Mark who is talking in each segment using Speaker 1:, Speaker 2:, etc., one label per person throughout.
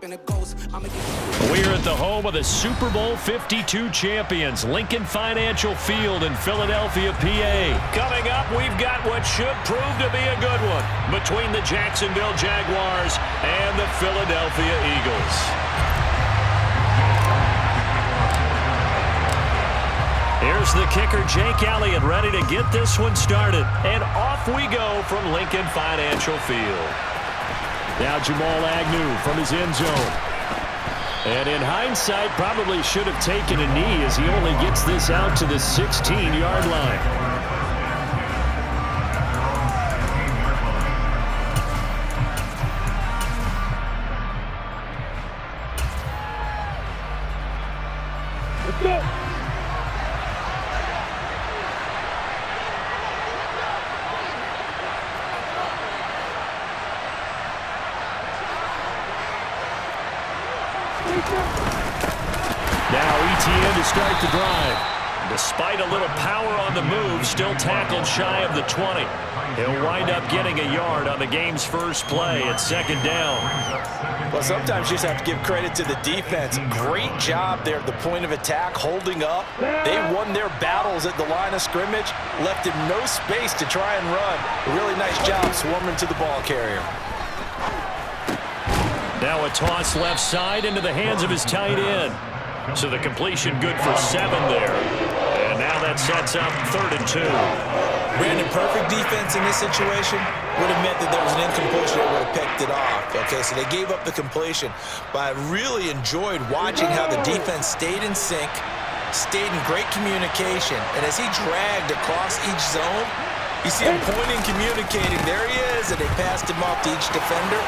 Speaker 1: We're at the home of the Super Bowl 52 champions, Lincoln Financial Field in Philadelphia, PA. Coming up, we've got what should prove to be a good one between the Jacksonville Jaguars and the Philadelphia Eagles. Here's the kicker, Jake Elliott, ready to get this one started. And off we go from Lincoln Financial Field. Now Jamal Agnew from his end zone. And in hindsight, probably should have taken a knee as he only gets this out to the 16-yard line.
Speaker 2: Let's go.
Speaker 1: Now ETN to start the drive. Despite a little power on the move, still tackled shy of the 20. He'll wind up getting a yard on the game's first play at second down.
Speaker 3: Well, sometimes you just have to give credit to the defense. Great job there at the point of attack, holding up. They won their battles at the line of scrimmage, left him no space to try and run. A really nice job swarming to the ball carrier.
Speaker 1: Now a toss left side into the hands of his tight end. So the completion good for 7 there. And now that sets up 3rd and 2.
Speaker 3: Brandon, perfect defense in this situation would have meant that there was an incompletion that would have picked it off. Okay, so they gave up the completion. But I really enjoyed watching how the defense stayed in sync, stayed in great communication. And as he dragged across each zone, you see him pointing, communicating. There he is, and they passed him off to each defender.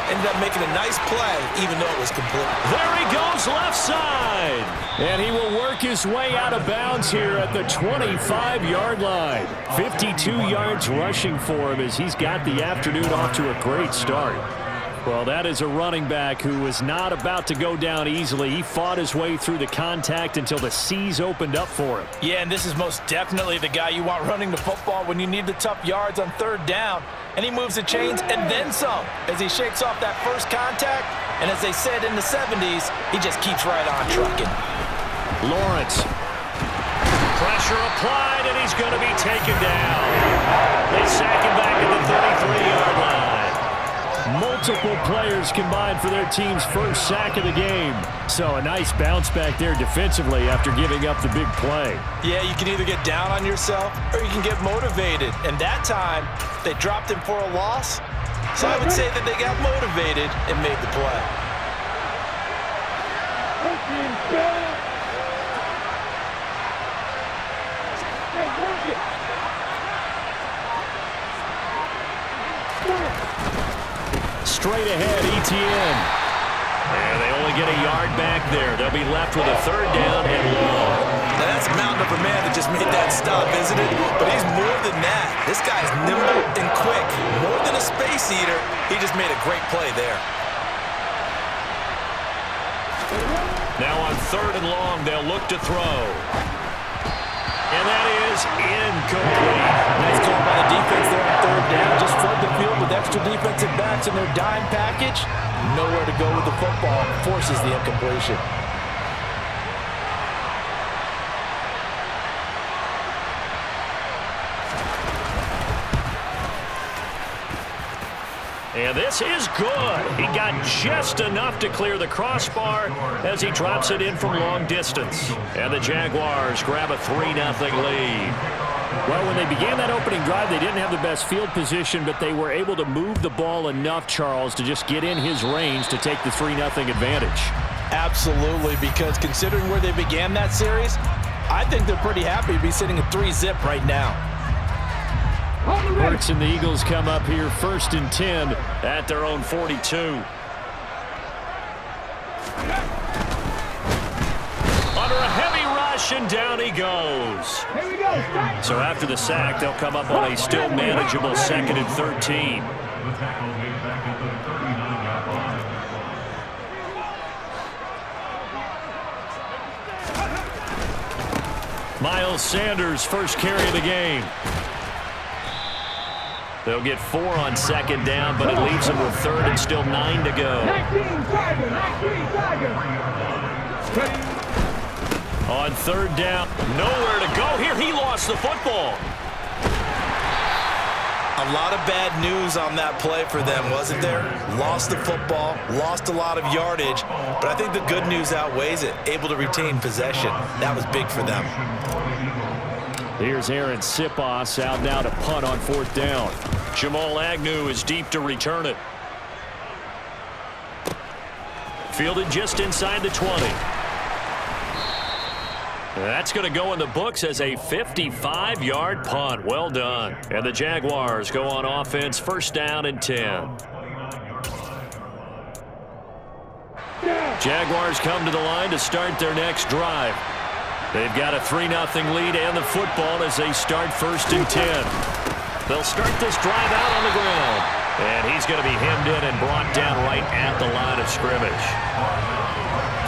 Speaker 3: Ended up making a nice play, even though it was complete.
Speaker 1: There he goes left side. And he will work his way out of bounds here at the 25-yard line. 52 yards rushing for him as he's got the afternoon off to a great start. Well, that is a running back who was not about to go down easily. He fought his way through the contact until the seas opened up for him.
Speaker 3: Yeah, and this is most definitely the guy you want running the football when you need the tough yards on 3rd down. And he moves the chains and then some as he shakes off that first contact. And as they said in the 70s, he just keeps right on trucking.
Speaker 1: Lawrence. Pressure applied, and he's going to be taken down. They sack him back at the 33-yard line. Multiple players combined for their team's first sack of the game. So a nice bounce back there defensively after giving up the big play.
Speaker 3: Yeah, you can either get down on yourself or you can get motivated. And that time, they dropped him for a loss. So I would say that they got motivated and made the play.
Speaker 1: Straight ahead, ETN. And they only get a yard back there. They'll be left with a 3rd down and long.
Speaker 3: Now that's a mountain of a man that just made that stop, isn't it? But he's more than that. This guy's nimble and quick. More than a space eater, he just made a great play there.
Speaker 1: Now on 3rd and long, they'll look to throw. And that is incomplete.
Speaker 3: Nice call by the defense there on 3rd down. Just flood the field with extra defensive backs in their dime package. Nowhere to go with the football. Forces the incompletion.
Speaker 1: And this is good. He got just enough to clear the crossbar as he drops it in from long distance. And the Jaguars grab a 3-0 lead. Well, when they began that opening drive, they didn't have the best field position, but they were able to move the ball enough, Charles, to just get in his range to take the 3-0 advantage.
Speaker 3: Absolutely, because considering where they began that series, I think they're pretty happy to be sitting at 3-zip right now.
Speaker 1: Hurts and the Eagles come up here 1st and 10 at their own 42. Under a heavy rush, and down he goes.
Speaker 2: Here we go.
Speaker 1: So after the sack, they'll come up on a still manageable 2nd and 13. Miles Sanders, first carry of the game. They'll get 4 on second down, but it leaves them with third and still 9 to go.
Speaker 2: 19 Tiger.
Speaker 1: On third down, nowhere to go here. He lost the football.
Speaker 3: A lot of bad news on that play for them, wasn't there? Lost the football, lost a lot of yardage, but I think the good news outweighs it. Able to retain possession. That was big for them.
Speaker 1: Here's Aaron Sipos out now to punt on fourth down. Jamal Agnew is deep to return it. Fielded just inside the 20. That's going to go in the books as a 55-yard punt. Well done. And the Jaguars go on offense, first down and 10. Jaguars come to the line to start their next drive. They've got a 3-0 lead and the football as they start first and 10. They'll start this drive out on the ground. And he's going to be hemmed in and brought down right at the line of scrimmage.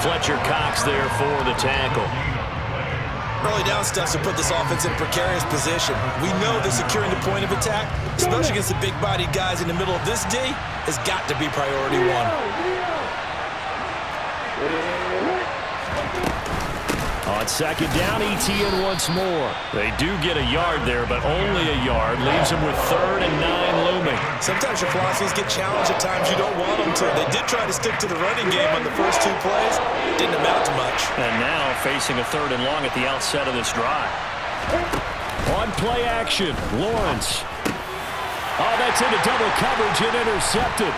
Speaker 1: Fletcher Cox there for the tackle.
Speaker 3: Early down stuff to put this offense in a precarious position. We know that securing the point of attack, especially against the big-bodied guys in the middle of this D, has got to be priority one.
Speaker 1: On second down, ETN once more. They do get a yard there, but only a yard. Leaves them with third and 9 looming.
Speaker 3: Sometimes your philosophies get challenged at times you don't want them to. They did try to stick to the running game on the first 2 plays. Didn't amount to much.
Speaker 1: And now facing a third and long at the outset of this drive. On play action, Lawrence. Oh, that's into double coverage and intercepted.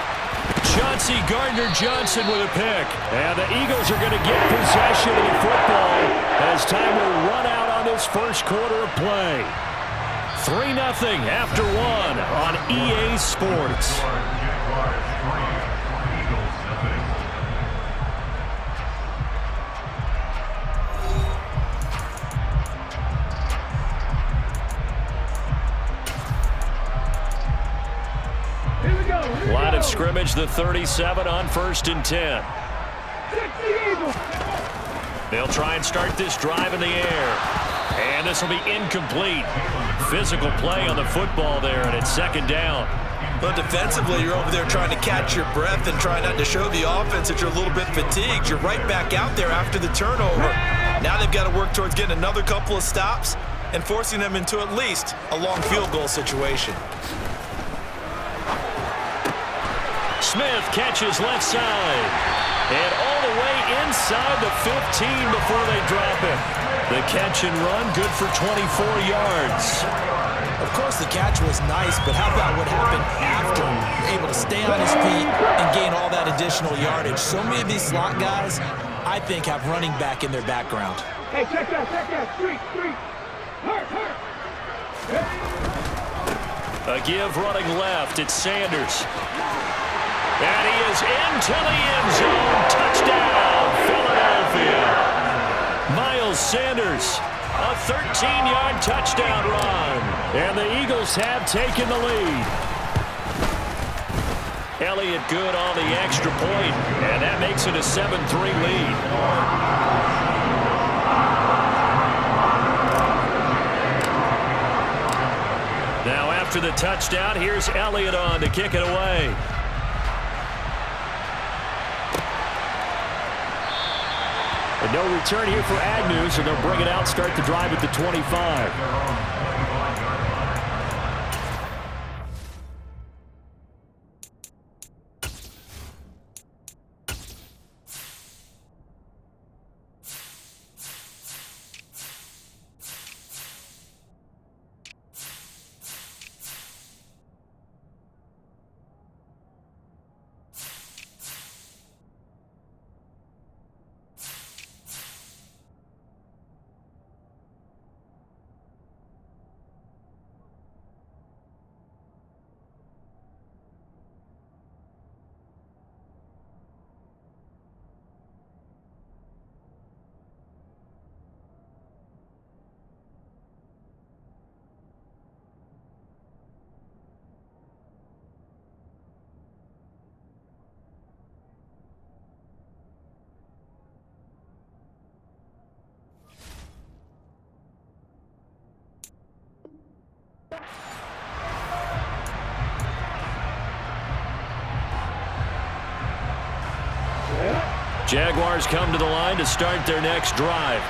Speaker 1: Chauncey Gardner-Johnson with a pick. And the Eagles are going to get possession of the football as time will run out on this first quarter of play. 3-0 after 1 on EA Sports. Line of scrimmage, the 37 on first and 10. They'll try and start this drive in the air. And this will be incomplete. Physical play on the football there, and it's second down.
Speaker 3: But defensively, you're over there trying to catch your breath and try not to show the offense that you're a little bit fatigued. You're right back out there after the turnover. Now they've got to work towards getting another couple of stops and forcing them into at least a long field goal situation.
Speaker 1: Smith catches left side. And all the way inside the 15 before they drop it. The catch and run, good for 24 yards.
Speaker 3: Of course, the catch was nice, but how about what happened after? Able to stay on his feet and gain all that additional yardage. So many of these slot guys, I think, have running back in their background.
Speaker 2: Hey, check that. Street. Hurt.
Speaker 1: A give running left. It's Sanders. And he is into the end zone. Touchdown, Philadelphia. Miles Sanders, a 13-yard touchdown run. And the Eagles have taken the lead. Elliott good on the extra point, and that makes it a 7-3 lead. Now after the touchdown, here's Elliott on to kick it away. And no return here for Agnew, so they'll bring it out, start the drive at the 25. Jaguars come to the line to start their next drive.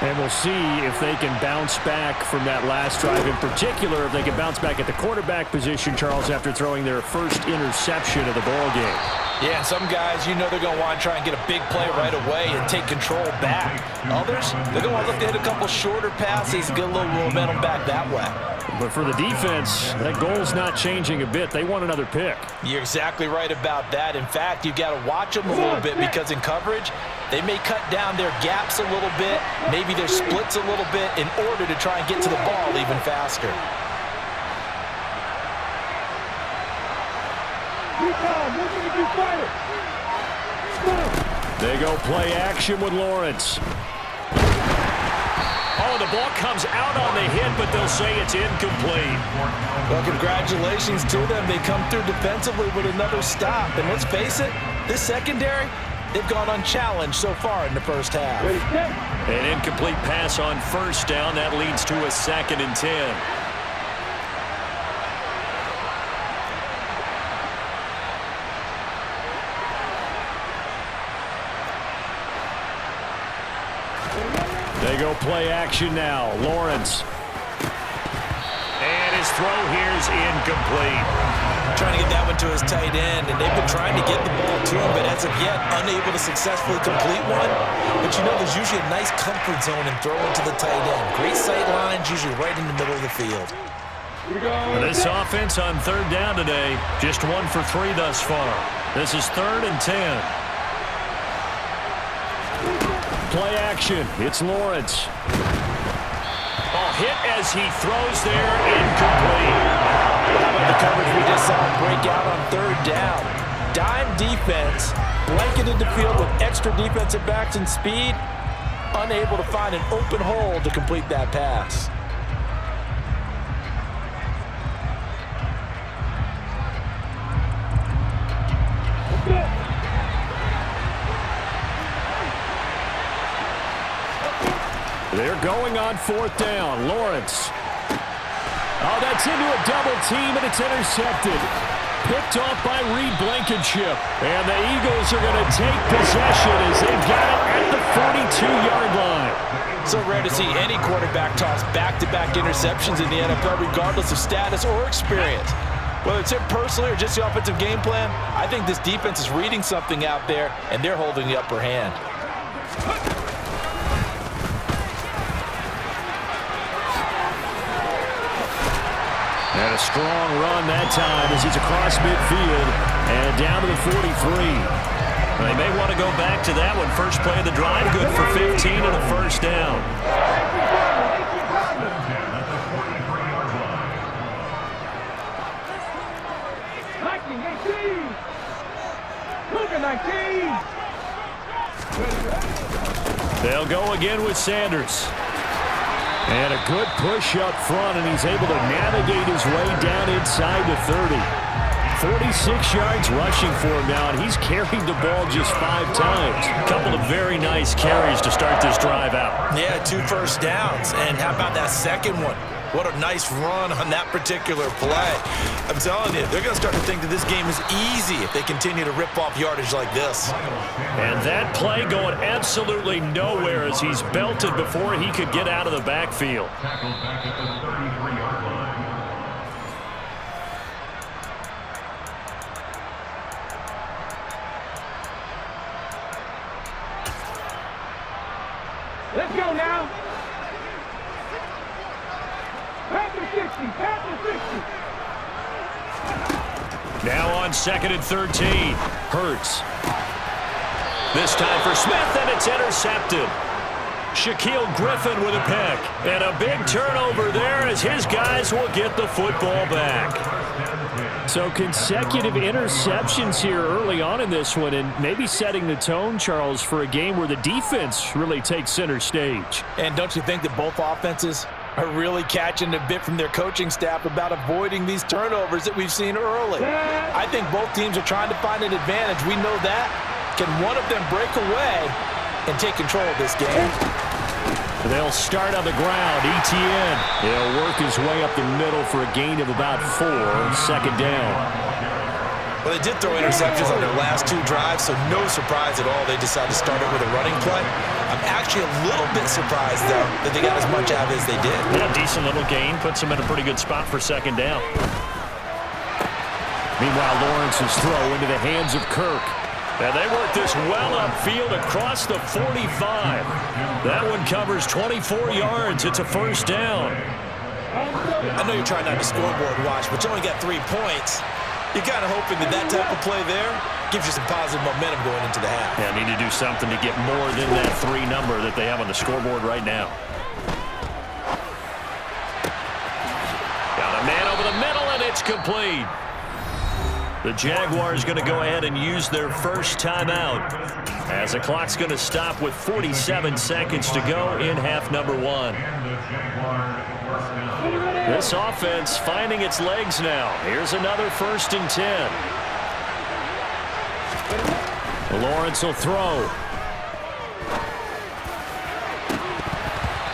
Speaker 1: And we'll see if they can bounce back from that last drive. In particular, if they can bounce back at the quarterback position, Charles, after throwing their first interception of the ball game.
Speaker 3: Yeah, and some guys, you know they're going to want to try and get a big play right away and take control back. Others, they're going to want to look to hit a couple shorter passes, get a little momentum back that way.
Speaker 1: But for the defense, that goal's not changing a bit. They want another pick.
Speaker 3: You're exactly right about that. In fact, you've got to watch them a little bit because in coverage, they may cut down their gaps a little bit, maybe their splits a little bit in order to try and get to the ball even faster.
Speaker 1: They go play action with Lawrence. Oh, the ball comes out on the hit, but they'll say it's incomplete.
Speaker 3: Well, congratulations to them. They come through defensively with another stop. And let's face it, this secondary, they've gone unchallenged so far in the first half.
Speaker 1: An incomplete pass on first down. That leads to a 2nd and 10. They go play action now. Lawrence. And his throw here's incomplete.
Speaker 3: Trying to get that one to his tight end, and they've been trying to get the ball to him, but as of yet, unable to successfully complete one. But you know, there's usually a nice comfort zone in throwing to the tight end. Great sight lines, usually right in the middle of the field.
Speaker 1: This offense on 3rd down today, just 1 for 3 thus far. This is 3rd and 10. Play action. It's Lawrence. Oh, hit as he throws there, incomplete.
Speaker 3: How about the coverage we just saw break out on 3rd down? Dime defense, blanketed the field with extra defensive backs and speed, unable to find an open hole to complete that pass.
Speaker 1: They're going on 4th down. Lawrence. Oh, that's into a double team, and it's intercepted. Picked off by Reed Blankenship. And the Eagles are going to take possession as they've got it at the 42-yard line.
Speaker 3: So rare to see any quarterback toss back-to-back interceptions in the NFL, regardless of status or experience. Whether it's him personally or just the offensive game plan, I think this defense is reading something out there, and they're holding the upper hand.
Speaker 1: And a strong run that time as he's across midfield and down to the 43. They may want to go back to that one. First play of the drive, good for 15 and a first down. They'll go again with Sanders. And a good push up front, and he's able to navigate his way down inside the 30. 46 yards rushing for him now, and he's carried the ball just 5 times. A couple of very nice carries to start this drive out.
Speaker 3: Yeah, 2 first downs. And how about that second one? What a nice run on that particular play. I'm telling you, they're going to start to think that this game is easy if they continue to rip off yardage like this.
Speaker 1: And that play going absolutely nowhere as he's belted before he could get out of the backfield.
Speaker 2: Let's go now. Pass the 60.
Speaker 1: Now on 2nd and 13. Hurts. This time for Smith, and it's intercepted. Shaquille Griffin with a pick. And a big turnover there as his guys will get the football back. So consecutive interceptions here early on in this one, and maybe setting the tone, Charles, for a game where the defense really takes center stage.
Speaker 3: And don't you think that both offenses are really catching a bit from their coaching staff about avoiding these turnovers that we've seen early? I think both teams are trying to find an advantage. We know that. Can one of them break away and take control of this game?
Speaker 1: They'll start on the ground. Etienne. He'll work his way up the middle for a gain of about 4. 2nd down.
Speaker 3: Well, they did throw interceptions on their last 2 drives, so no surprise at all they decided to start it with a running play. I'm actually a little bit surprised, though, that they got as much out of it as they did.
Speaker 1: Yeah, decent little gain. Puts them in a pretty good spot for second down. Meanwhile, Lawrence's throw into the hands of Kirk. And they work this well upfield across the 45. That one covers 24 yards. It's a first down.
Speaker 3: I know you're trying not to scoreboard watch, but you only got 3 points. You're kind of hoping that type of play there gives you some positive momentum going into the half.
Speaker 1: Yeah, need to do something to get more than that 3 number that they have on the scoreboard right now. Got a man over the middle, and it's complete. The Jaguars going to go ahead and use their first timeout as the clock's going to stop with 47 seconds to go in half number 1. This offense finding its legs now. Here's another 1st and 10. Lawrence will throw.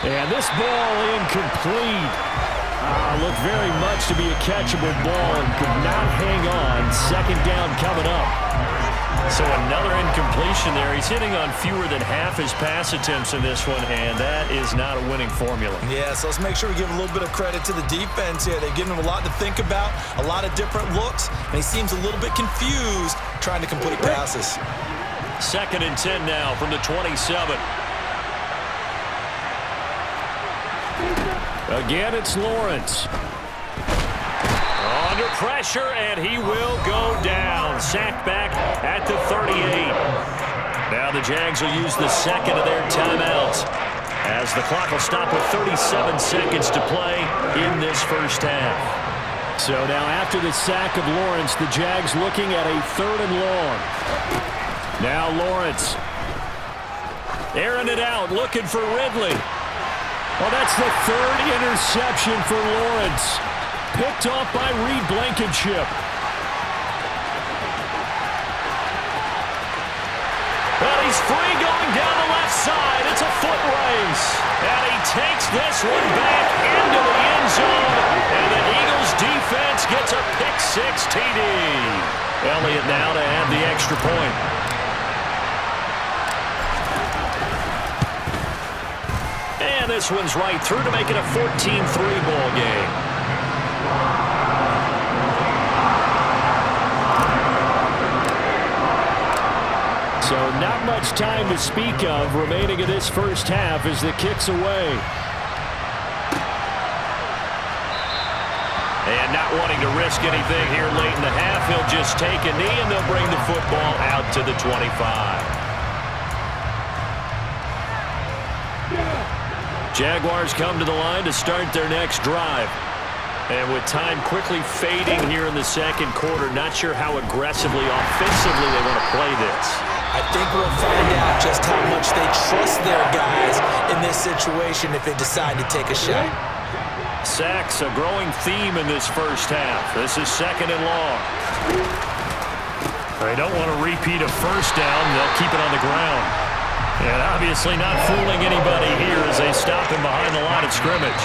Speaker 1: And this ball incomplete. Looked very much to be a catchable ball and could not hang on. Second down coming up. So another incompletion there. He's hitting on fewer than half his pass attempts in this one, and that is not a winning formula.
Speaker 3: Yeah, so let's make sure we give a little bit of credit to the defense here. They've given him a lot to think about, a lot of different looks, and he seems a little bit confused trying to complete passes.
Speaker 1: 2nd and 10 now from the 27. Again, it's Lawrence. Under pressure, and he will go down. Sacked back at the 38. Now the Jags will use the second of their timeouts as the clock will stop with 37 seconds to play in this first half. So now after the sack of Lawrence, the Jags looking at a 3rd and long. Now Lawrence. Airing it out, looking for Ridley. Well, that's the 3rd interception for Lawrence. Picked off by Reed Blankenship. Well, he's free going down the left side. It's a foot race. And he takes this one back into the end zone. And the Eagles defense gets a pick-6 TD. Elliott now to add the extra point. And this one's right through to make it a 14-3 ball game. So not much time to speak of remaining in this first half as the kick's away. And not wanting to risk anything here late in the half, he'll just take a knee and they'll bring the football out to the 25. Jaguars come to the line to start their next drive. And with time quickly fading here in the second quarter, not sure how aggressively, offensively they want to play this.
Speaker 3: I think we'll find out just how much they trust their guys in this situation if they decide to take a shot.
Speaker 1: Sacks, a growing theme in this first half. This is 2nd and long. They don't want to repeat a first down. They'll keep it on the ground. And obviously not fooling anybody here as they stop him behind the line of scrimmage.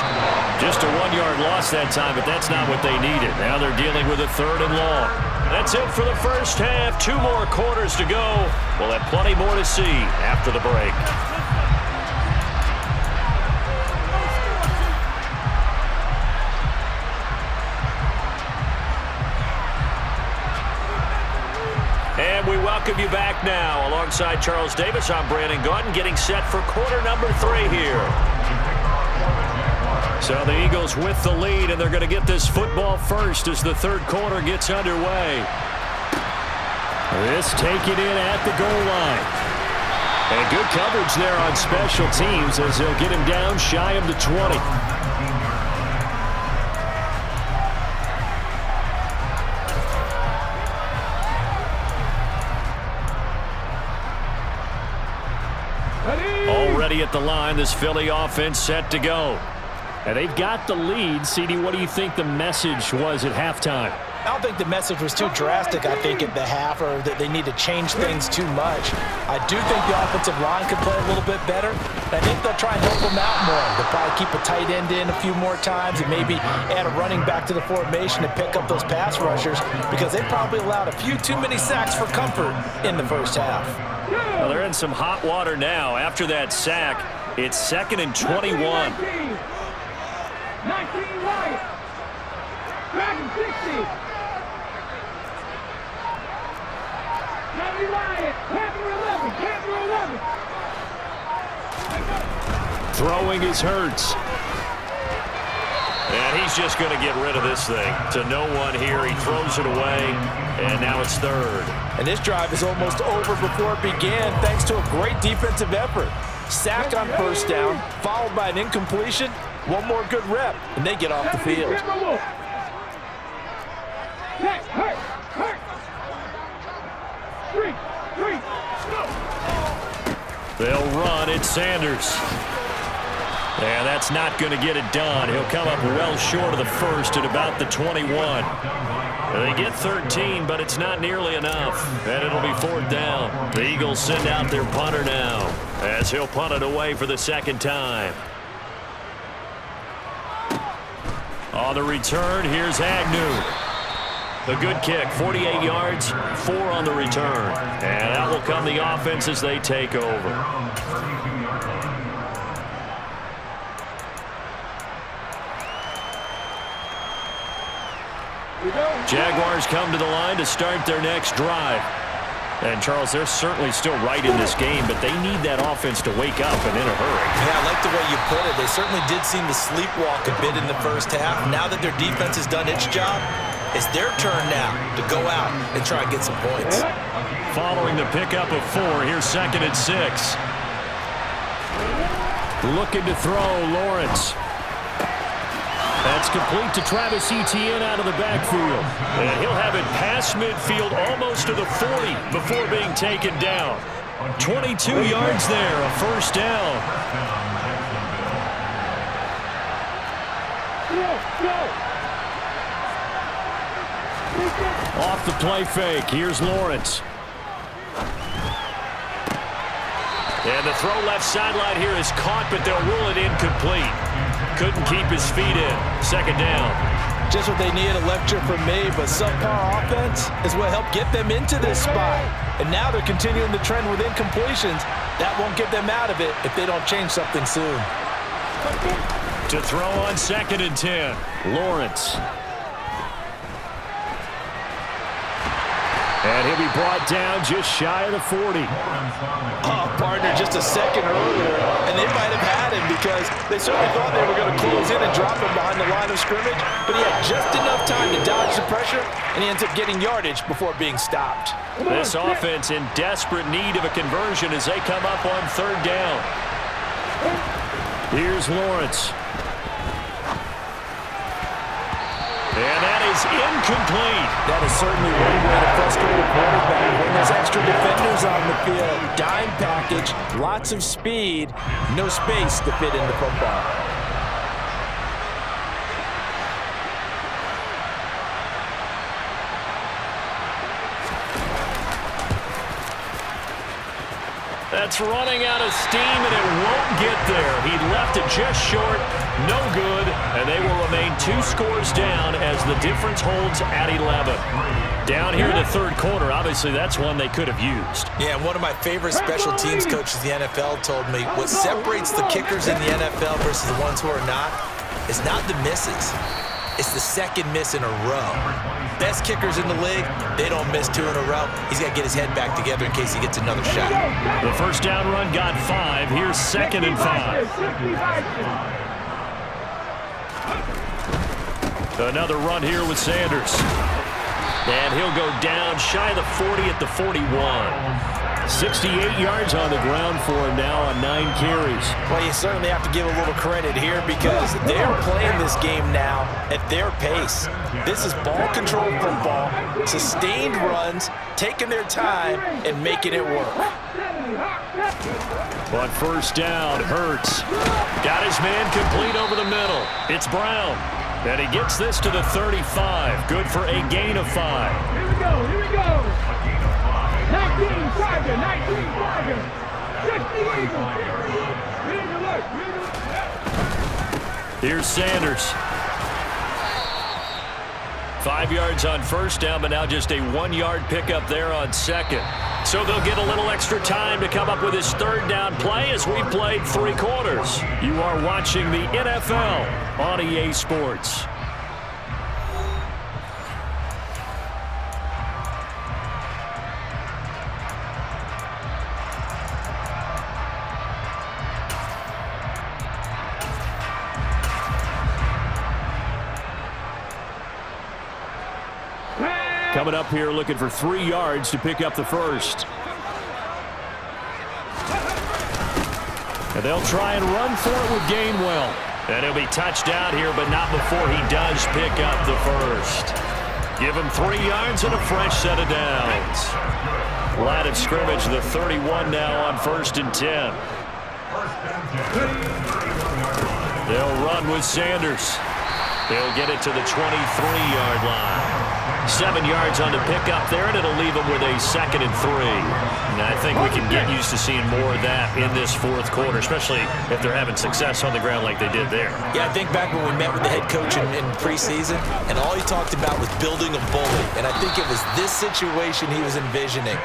Speaker 1: Just a 1-yard loss that time, but that's not what they needed. Now they're dealing with a 3rd and long. That's it for the first half. 2 more quarters to go. We'll have plenty more to see after the break. And we welcome you back now. Alongside Charles Davis, I'm Brandon Gaudin, getting set for quarter number 3 here. So the Eagles with the lead, and they're going to get this football first as the 3rd quarter gets underway. This taken in at the goal line. And good coverage there on special teams as they'll get him down shy of the 20. Already at the line, this Philly offense set to go. And they've got the lead. CD, what do you think the message was at halftime?
Speaker 3: I don't think the message was too drastic, I think, at the half, or that they need to change things too much. I do think the offensive line could play a little bit better. I think they'll try and help them out more. They'll probably keep a tight end in a few more times and maybe add a running back to the formation to pick up those pass rushers, because they probably allowed a few too many sacks for comfort in the first half.
Speaker 1: Well, they're in some hot water now. After that sack, it's 2nd and 21.
Speaker 2: 19 right. Dragon 60. County Riot. Panther 11. Panther 11.
Speaker 1: Throwing is Hurts. And he's just going to get rid of this thing. To no one here. He throws it away, and now it's 3rd.
Speaker 3: And this drive is almost over before it began, thanks to a great defensive effort. Sack on first down, followed by an incompletion. One more good rep, and they get off the field.
Speaker 1: They'll run. It's Sanders. And that's not going to get it done. He'll come up well short of the first at about the 21. They get 13, but it's not nearly enough. And it'll be 4th down. The Eagles send out their punter now, as he'll punt it away for the 2nd time. On the return, here's Agnew. The good kick, 48 yards, 4 on the return. And out will come the offense as they take over. Jaguars come to the line to start their next drive. And, Charles, they're certainly still right in this game, but they need that offense to wake up and in a hurry.
Speaker 3: Yeah, I like the way you put it. They certainly did seem to sleepwalk a bit in the first half. Now that their defense has done its job, it's their turn now to go out and try and get some points.
Speaker 1: Following the pickup of 4, here's 2nd and 6. Looking to throw, Lawrence. That's complete to Travis Etienne out of the backfield. And he'll have it past midfield almost to the 40 before being taken down. 22 yards there, a first down. Off the play fake, here's Lawrence. And the throw left sideline here is caught, but they'll rule it incomplete. Couldn't keep his feet in. 2nd down.
Speaker 3: Just what they need, a lecture from me, but subpar offense is what helped get them into this spot. And now they're continuing the trend with incompletions. That won't get them out of it if they don't change something soon.
Speaker 1: To throw on 2nd and 10, Lawrence. And he'll be brought down just shy of the 40.
Speaker 3: Oh, partner, just a second earlier, and they might have had him because they certainly thought they were going to close in and drop him behind the line of scrimmage, but he had just enough time to dodge the pressure, and he ends up getting yardage before being stopped.
Speaker 1: This offense in desperate need of a conversion as they come up on 3rd down. Here's Lawrence. And that is incomplete.
Speaker 3: That is certainly one way to frustrate a quarterback when there's extra defenders on the field. Dime package, lots of speed, no space to fit in the football.
Speaker 1: That's running out of steam, and it won't get there. He left it just short, no good, and they will remain 2 scores down as the difference holds at 11. Down here in the 3rd quarter, obviously that's one they could have used.
Speaker 3: Yeah, one of my favorite special teams coaches in the NFL told me what separates the kickers in the NFL versus the ones who are not is not the misses. It's the 2nd miss in a row. Best kickers in the league, they don't miss 2 in a row. He's got to get his head back together in case he gets another shot.
Speaker 1: The first down run got 5. Here's 2nd and 5. Another run here with Sanders. And he'll go down shy of the 40 at the 41. 68 yards on the ground for him now on 9 carries.
Speaker 3: Well, you certainly have to give a little credit here because they're playing this game now at their pace. This is ball control football, sustained runs, taking their time, and making it work.
Speaker 1: But first down, Hurts. Got his man complete over the middle. It's Brown. And he gets this to the 35. Good for a gain of 5.
Speaker 2: Here we go, here we go. 19 Tiger, 19 Tiger. 60 Eagles. Green alert, green alert.
Speaker 1: Here's Sanders. 5 yards on first down, but now just a 1-yard pickup there on second. So they'll get a little extra time to come up with his third down play as we played 3 quarters. You are watching the NFL on EA Sports. Coming up here looking for 3 yards to pick up the first. And they'll try and run for it with Gainwell. And he'll be touched out here, but not before he does pick up the first. Give him 3 yards and a fresh set of downs. Line of scrimmage, the 31 now on 1st and 10. They'll run with Sanders. They'll get it to the 23-yard line. 7 yards on the pickup there, and it'll leave them with a 2nd and 3. And I think we can get used to seeing more of that in this 4th quarter, especially if they're having success on the ground like they did there.
Speaker 3: Yeah, I think back when we met with the head coach in preseason, and all he talked about was building a bully. And I think it was this situation he was envisioning.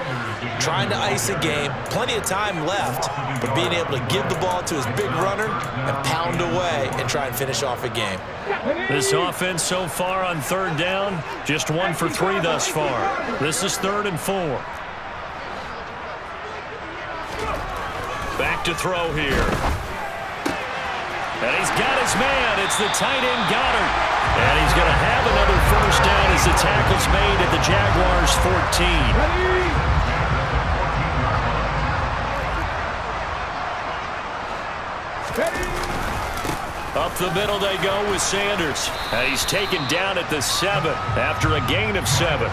Speaker 3: Trying to ice a game, plenty of time left, but being able to give the ball to his big runner and pound away and try and finish off a game.
Speaker 1: This offense so far on 3rd down, just 1 for 3 thus far. This is 3rd and 4. Back to throw here. And he's got his man. It's the tight end Goddard. And he's going to have another first down as the tackle's made at the Jaguars' 14. Up the middle they go with Sanders. And he's taken down at the 7 after a gain of 7.
Speaker 3: I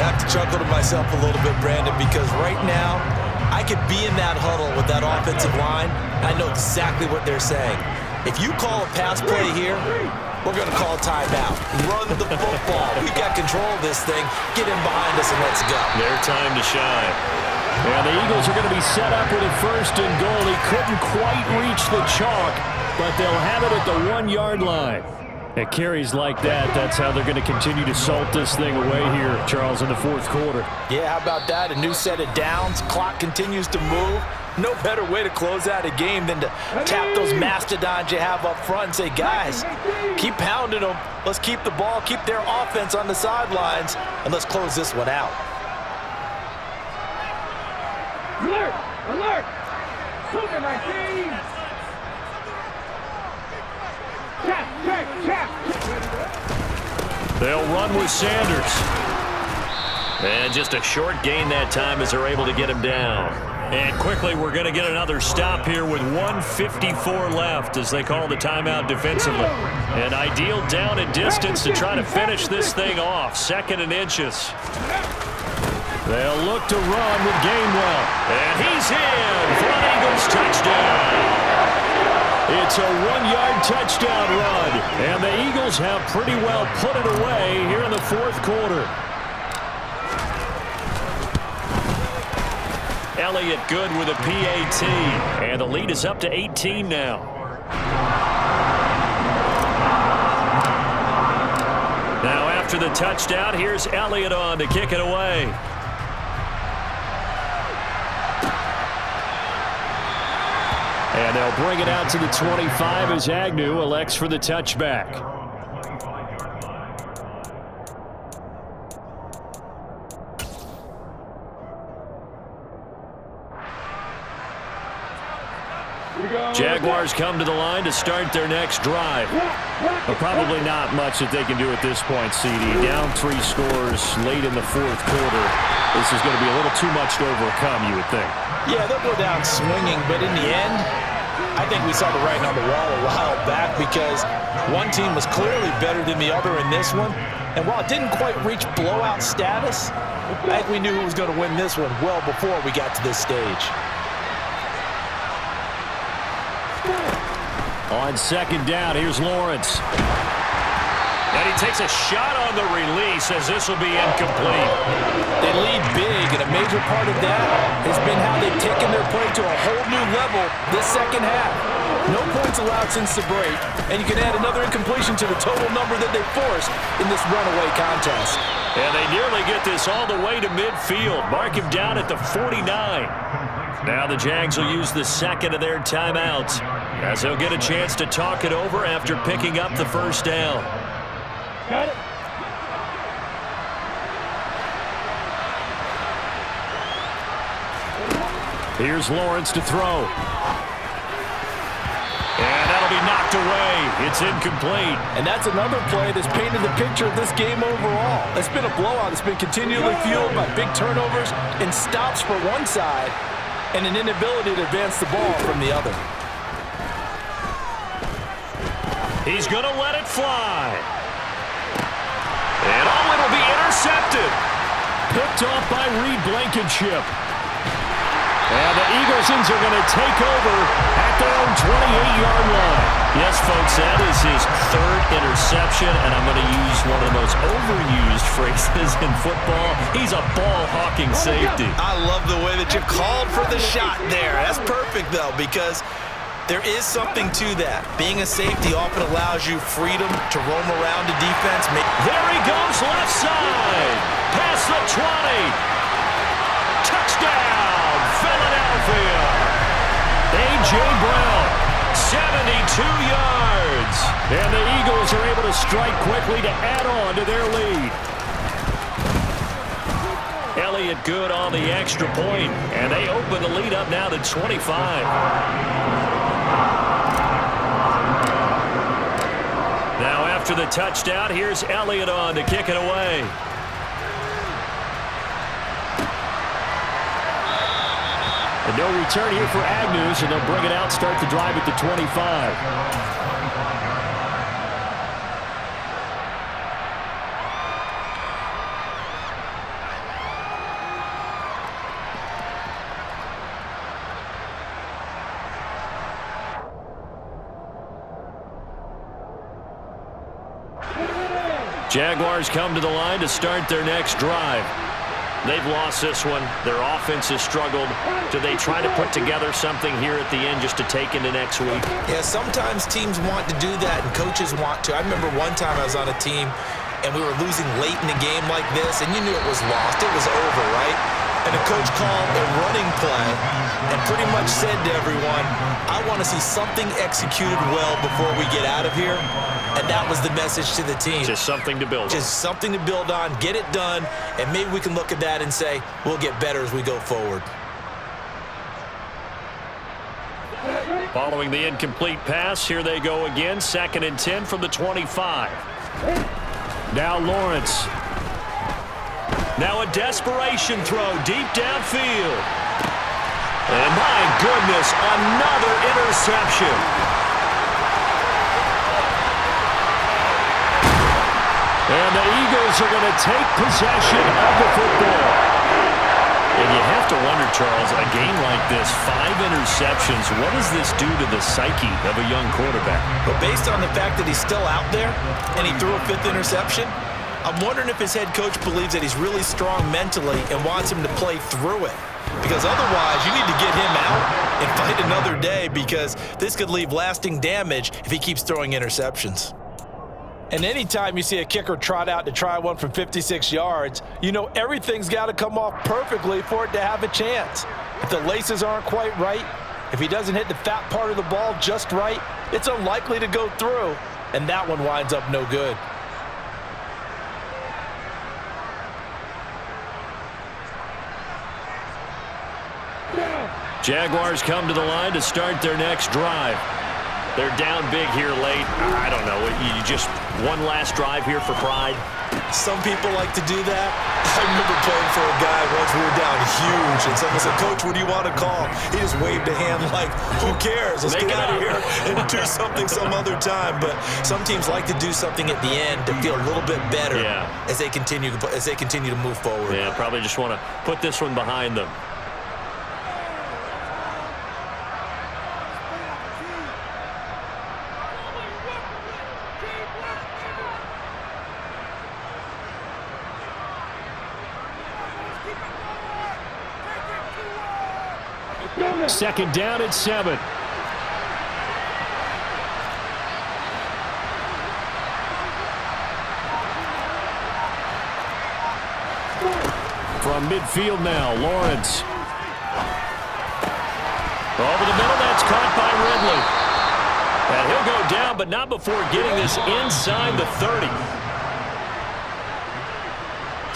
Speaker 3: have to chuckle to myself a little bit, Brandon, because right now I could be in that huddle with that offensive line. I know exactly what they're saying. If you call a pass play here, we're going to call a timeout. Run the football. We've got control of this thing. Get in behind us and let's go.
Speaker 1: Their time to shine. And the Eagles are going to be set up with a 1st and goal. He couldn't quite reach the chalk, but they'll have it at the 1-yard line. At carries like that, that's how they're going to continue to salt this thing away here, Charles, in the 4th quarter.
Speaker 3: Yeah, how about that? A new set of downs. Clock continues to move. No better way to close out a game than to tap those mastodons you have up front and say, guys, keep pounding them. Let's keep the ball, keep their offense on the sidelines, and let's close this one out.
Speaker 2: Alert! Alert! Super 19! Check!
Speaker 1: They'll run with Sanders. And just a short gain that time as they're able to get him down. And quickly, we're going to get another stop here with 1:54 left as they call the timeout defensively. An ideal down and distance to try to finish this thing off. 2nd and inches. They'll look to run with Gainwell. And he's in for an Eagles touchdown. It's a 1-yard touchdown run. And the Eagles have pretty well put it away here in the 4th quarter. Elliott good with a PAT. And the lead is up to 18 now. Now after the touchdown, here's Elliott on to kick it away. And they'll bring it out to the 25 as Agnew elects for the touchback. Jaguars come to the line to start their next drive. But probably not much that they can do at this point, CD. Down 3 scores late in the 4th quarter. This is going to be a little too much to overcome, you would think.
Speaker 3: Yeah, they'll go down swinging, but in the end, I think we saw the writing on the wall a while back because one team was clearly better than the other in this one. And while it didn't quite reach blowout status, I think we knew who was going to win this one well before we got to this stage.
Speaker 1: On 2nd down, here's Lawrence. And he takes a shot on the release as this will be incomplete.
Speaker 3: They lead big, and a major part of that has been how they've taken their play to a whole new level this second half. No points allowed since the break, and you can add another incompletion to the total number that they forced in this runaway contest.
Speaker 1: And they nearly get this all the way to midfield. Mark him down at the 49. Now the Jags will use the second of their timeouts as they'll get a chance to talk it over after picking up the first down.
Speaker 2: Got it.
Speaker 1: Here's Lawrence to throw. And that'll be knocked away. It's incomplete.
Speaker 3: And that's another play that's painted the picture of this game overall. It's been a blowout. It's been continually fueled by big turnovers and stops for one side and an inability to advance the ball from the other.
Speaker 1: He's going to let it fly. And oh, it'll be intercepted. Picked off by Reed Blankenship. And the Eaglesons are going to take over at their own 28-yard line. Yes, folks, that is his third interception, and I'm going to use one of the most overused phrases in football. He's a ball-hawking safety.
Speaker 3: I love the way that you called for the shot there. That's perfect, though, because there is something to that. Being a safety often allows you freedom to roam around the defense.
Speaker 1: There he goes, left side. Past the 20. Touchdown, Philadelphia. A.J. Brown, 72 yards. And the Eagles are able to strike quickly to add on to their lead. Elliott good on the extra point, and they open the lead up now to 25. Now after the touchdown, here's Elliott on to kick it away. And no return here for Agnews, and they'll bring it out, start the drive at the 25. Jaguars come to the line to start their next drive. They've lost this one. Their offense has struggled. Do they try to put together something here at the end just to take into next week?
Speaker 3: Yeah, sometimes teams want to do that and coaches want to. I remember one time I was on a team and we were losing late in a game like this, and you knew it was lost. It was over, right? And the coach called a running play and pretty much said to everyone, I want to see something executed well before we get out of here. And that was the message to the team.
Speaker 1: Just something to build on.
Speaker 3: Just something to build on, get it done, and maybe we can look at that and say, we'll get better as we go forward.
Speaker 1: Following the incomplete pass, here they go again. 2nd and 10 from the 25. Now Lawrence. Now a desperation throw deep downfield. And my goodness, another interception. And the Eagles are going to take possession of the football. And you have to wonder, Charles, a game like this, 5 interceptions, what does this do to the psyche of a young quarterback?
Speaker 3: But based on the fact that he's still out there and he threw a 5th interception, I'm wondering if his head coach believes that he's really strong mentally and wants him to play through it. Because otherwise, you need to get him out and fight another day, because this could leave lasting damage if he keeps throwing interceptions. And anytime you see a kicker trot out to try one from 56 yards, you know everything's got to come off perfectly for it to have a chance. If the laces aren't quite right, if he doesn't hit the fat part of the ball just right, it's unlikely to go through, and that one winds up no good.
Speaker 1: Jaguars come to the line to start their next drive. They're down big here late. I don't know. You just one last drive here for pride.
Speaker 3: Some people like to do that. I remember playing for a guy once. We were down huge, and someone said, Coach, what do you want to call? He just waved a hand like, who cares? Let's get out of here and do something some other time. But some teams like to do something at the end to feel a little bit better as they continue to move forward.
Speaker 1: Yeah, probably just want to put this one behind them. Second down at 7. From midfield now, Lawrence. Over the middle, that's caught by Ridley. And he'll go down, but not before getting this inside the 30.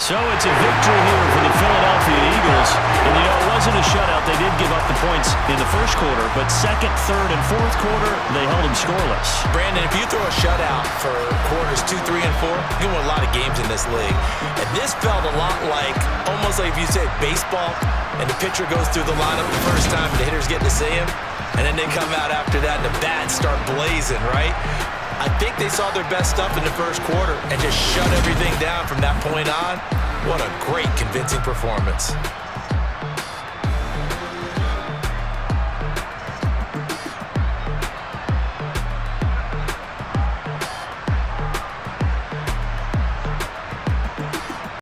Speaker 1: So it's a victory here for the Philadelphia Eagles. And, you know, it wasn't a shutout. They did give up the points in the first quarter, but second, third, and fourth quarter, they held them scoreless.
Speaker 3: Brandon, if you throw a shutout for quarters 2, 3, and 4, you win a lot of games in this league. And this felt a lot like, almost like if you said baseball, and the pitcher goes through the lineup the first time, and the hitters get to see him, and then they come out after that, and the bats start blazing, right? I think they saw their best stuff in the first quarter and just shut everything down from that point on. What a great, convincing performance.